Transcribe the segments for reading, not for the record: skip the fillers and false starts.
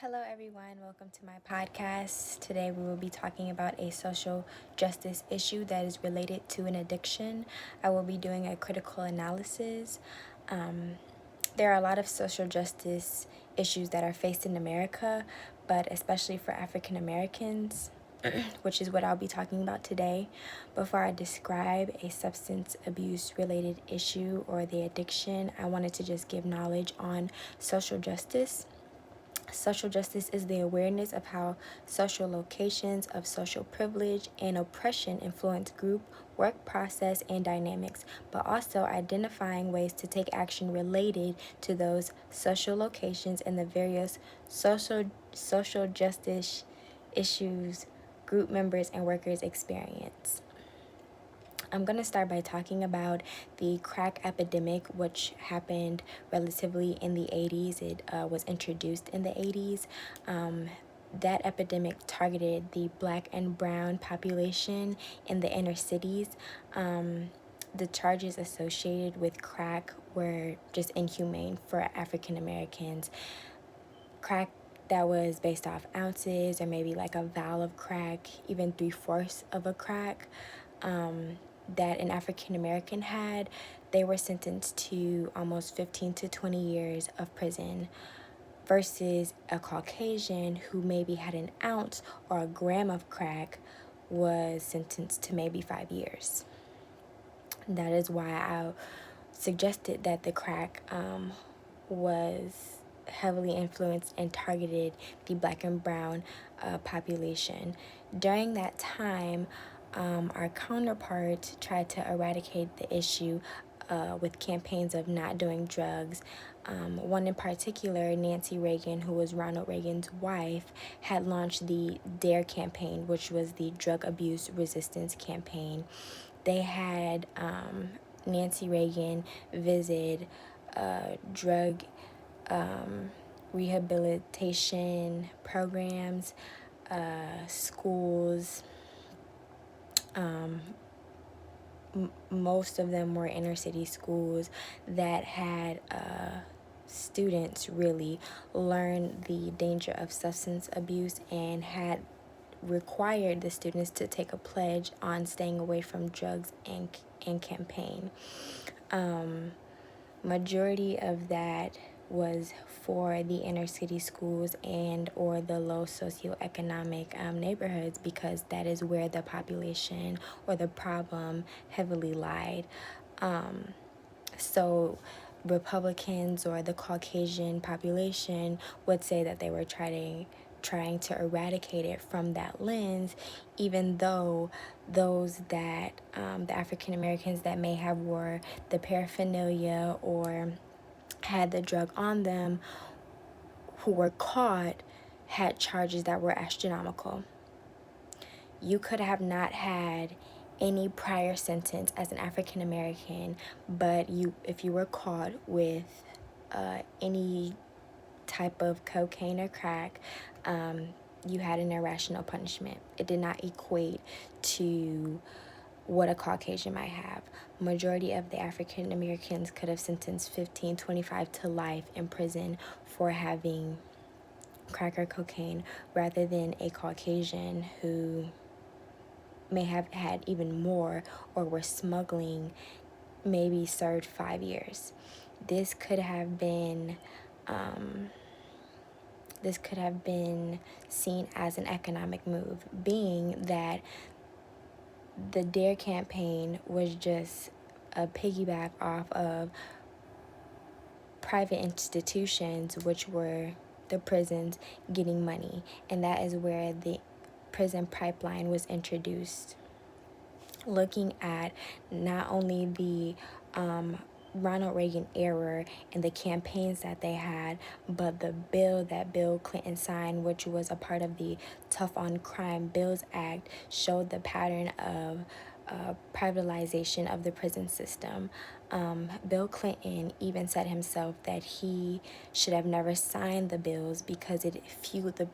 Hello, everyone. Welcome to my podcast. Today, we will be talking about a social justice issue that is related to an addiction. I will be doing a critical analysis. There are a lot of social justice issues that are faced in America, but especially for African Americans, which is what I'll be talking about today. Before I describe a substance abuse related issue or the addiction, I wanted to just give knowledge on social justice. Social justice is the awareness of how social locations of social privilege and oppression influence group, work process, and dynamics, but also identifying ways to take action related to those social locations and the various social justice issues group members and workers experience. I'm going to start by talking about the crack epidemic, which happened relatively in the 80s. It was introduced in the 80s. That epidemic targeted the black and brown population in the inner cities. The charges associated with crack were just inhumane for African Americans. Crack that was based off ounces or maybe like a vial of crack, even 3/4 of a crack. That an African American had, they were sentenced to almost 15 to 20 years of prison versus a Caucasian who maybe had an ounce or a gram of crack was sentenced to maybe 5 years. That is why I suggested that the crack was heavily influenced and targeted the black and brown population. During that time, our counterparts tried to eradicate the issue with campaigns of not doing drugs. One in particular, Nancy Reagan, who was Ronald Reagan's wife, had launched the DARE campaign, which was the Drug Abuse Resistance Campaign. They had Nancy Reagan visit drug rehabilitation programs, schools. Most of them were inner city schools that had students really learn the danger of substance abuse and had required the students to take a pledge on staying away from drugs and campaign. Majority of that was for the inner city schools and or the low socioeconomic neighborhoods, because that is where the population or the problem heavily lied. So Republicans or the Caucasian population would say that they were trying to eradicate it from that lens, even though those that the African Americans that may have wore the paraphernalia or had the drug on them, who were caught, had charges that were astronomical. You could have not had any prior sentence as an African American, but if you were caught with any type of cocaine or crack, you had an irrational punishment. It did not equate to what a Caucasian might have. Majority of the African Americans could have sentenced 15, 25 to life in prison for having crack or cocaine, rather than a Caucasian who may have had even more or were smuggling, maybe served 5 years. This could have been seen as an economic move, being that the DARE campaign was just a piggyback off of private institutions, which were the prisons, getting money. And that is where the prison pipeline was introduced. Looking at not only the Ronald Reagan era and the campaigns that they had, but the bill that Bill Clinton signed, which was a part of the Tough on Crime Bills Act, showed the pattern of privatization of the prison system. Bill Clinton even said himself that he should have never signed the bills because it fueled the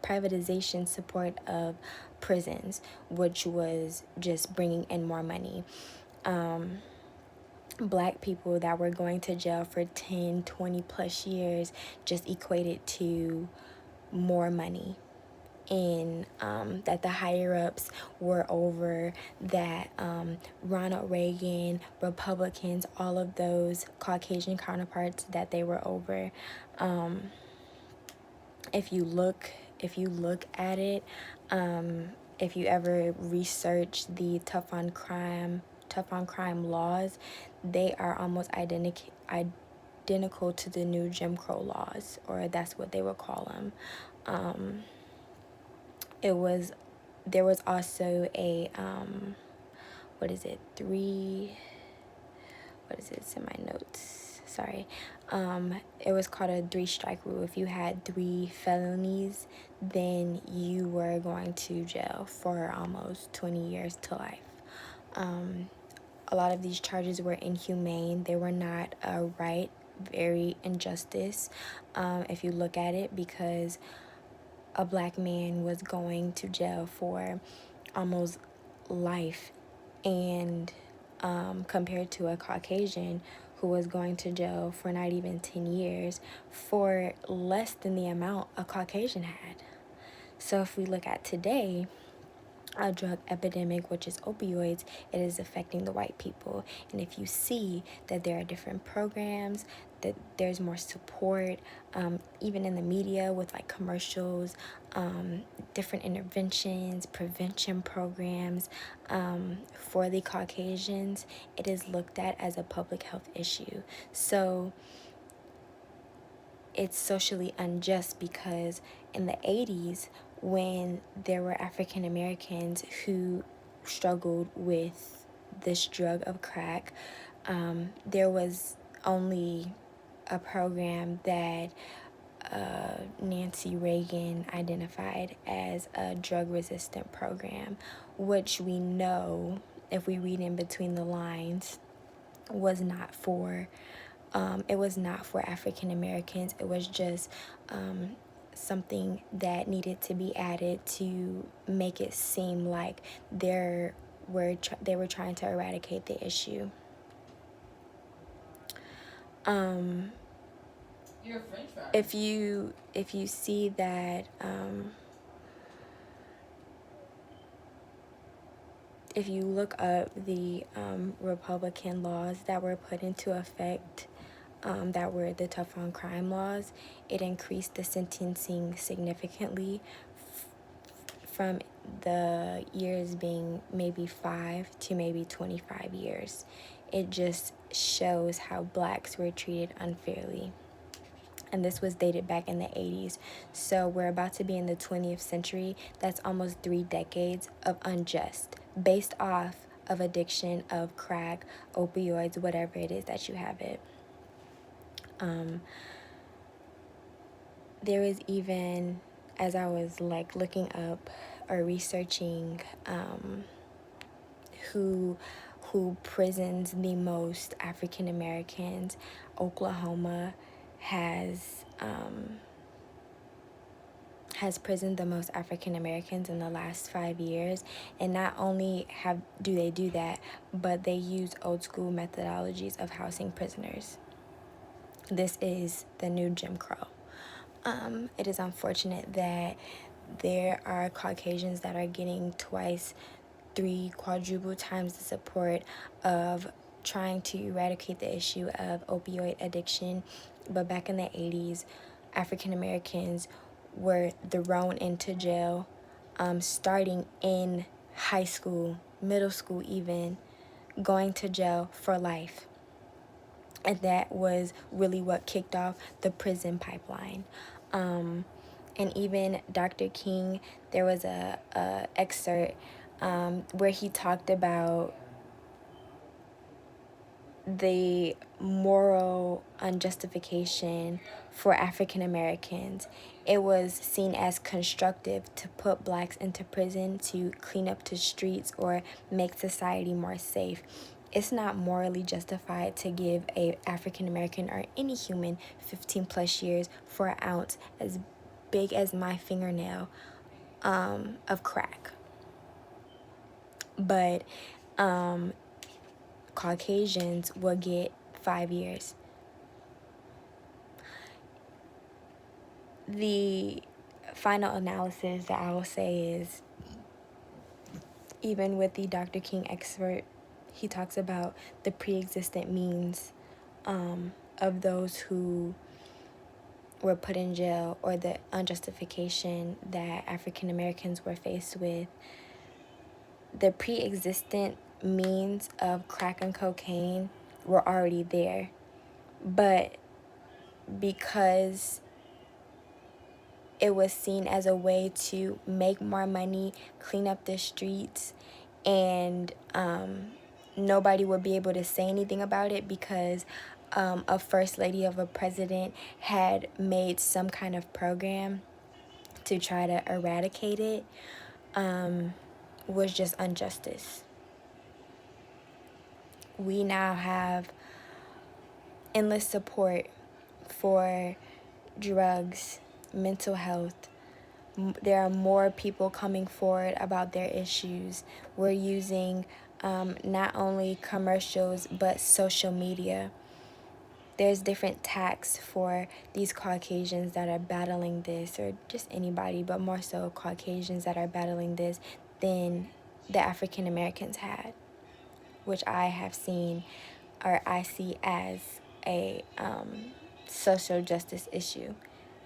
privatization support of prisons, which was just bringing in more money. black people that were going to jail for 10, 20 plus years just equated to more money. And that the higher ups were over, that Ronald Reagan, Republicans, all of those Caucasian counterparts, that they were over. If you look at it, if you ever research the tough on crime laws, they are almost identical to the new Jim Crow laws, or that's what they would call them. There was also a it's in my notes, sorry. It was called a 3-strike rule. If you had 3 felonies, then you were going to jail for almost 20 years to life. A lot of these charges were inhumane. They were not right, very injustice, if you look at it, because a black man was going to jail for almost life, and compared to a Caucasian who was going to jail for not even 10 years for less than the amount a Caucasian had. So if we look at today, a drug epidemic, which is opioids, it is affecting the white people. And if you see that there are different programs, that there's more support, even in the media with like commercials, different interventions, prevention programs, for the Caucasians, it is looked at as a public health issue. So it's socially unjust, because in the 80s, when there were African Americans who struggled with this drug of crack, there was only a program that Nancy Reagan identified as a drug-resistant program, which we know, if we read in between the lines, was not for it was not for African Americans. It was just something that needed to be added to make it seem like they were trying to eradicate the issue. If you see that, if you look up the Republican laws that were put into effect, that were the tough on crime laws, it increased the sentencing significantly from the years being maybe 5 to maybe 25 years. It just shows how blacks were treated unfairly. And this was dated back in the 80s. So we're about to be in the 20th century. That's almost 3 decades of unjust, based off of addiction of crack, opioids, whatever it is that you have it. There was even, as I was like looking up or researching who prisons the most African Americans, Oklahoma has prisoned the most African Americans in the last 5 years. And not only do they do that, but they use old school methodologies of housing prisoners. This is the new Jim Crow. It is unfortunate that there are Caucasians that are getting 2, 3, quadruple times the support of trying to eradicate the issue of opioid addiction. But back in the 80s, African Americans were thrown into jail, starting in high school, middle school even, going to jail for life. And that was really what kicked off the prison pipeline. And even Dr. King, there was a excerpt where he talked about the moral unjustification for African Americans. It was seen as constructive to put blacks into prison to clean up the streets or make society more safe. It's not morally justified to give a African American or any human 15 plus years for an ounce as big as my fingernail of crack. But Caucasians will get 5 years. The final analysis that I will say is, even with the Dr. King expert, he talks about the pre-existent means of those who were put in jail, or the unjustification that African Americans were faced with. The pre-existent means of crack and cocaine were already there, but because it was seen as a way to make more money, clean up the streets, and nobody would be able to say anything about it because a first lady of a president had made some kind of program to try to eradicate it, was just injustice. We now have endless support for drugs, mental health. There are more people coming forward about their issues. We're using not only commercials but social media. There's different tax for these Caucasians that are battling this, or just anybody, but more so Caucasians that are battling this, than the African Americans had, which I have seen, or I see as a social justice issue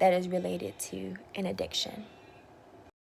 that is related to an addiction.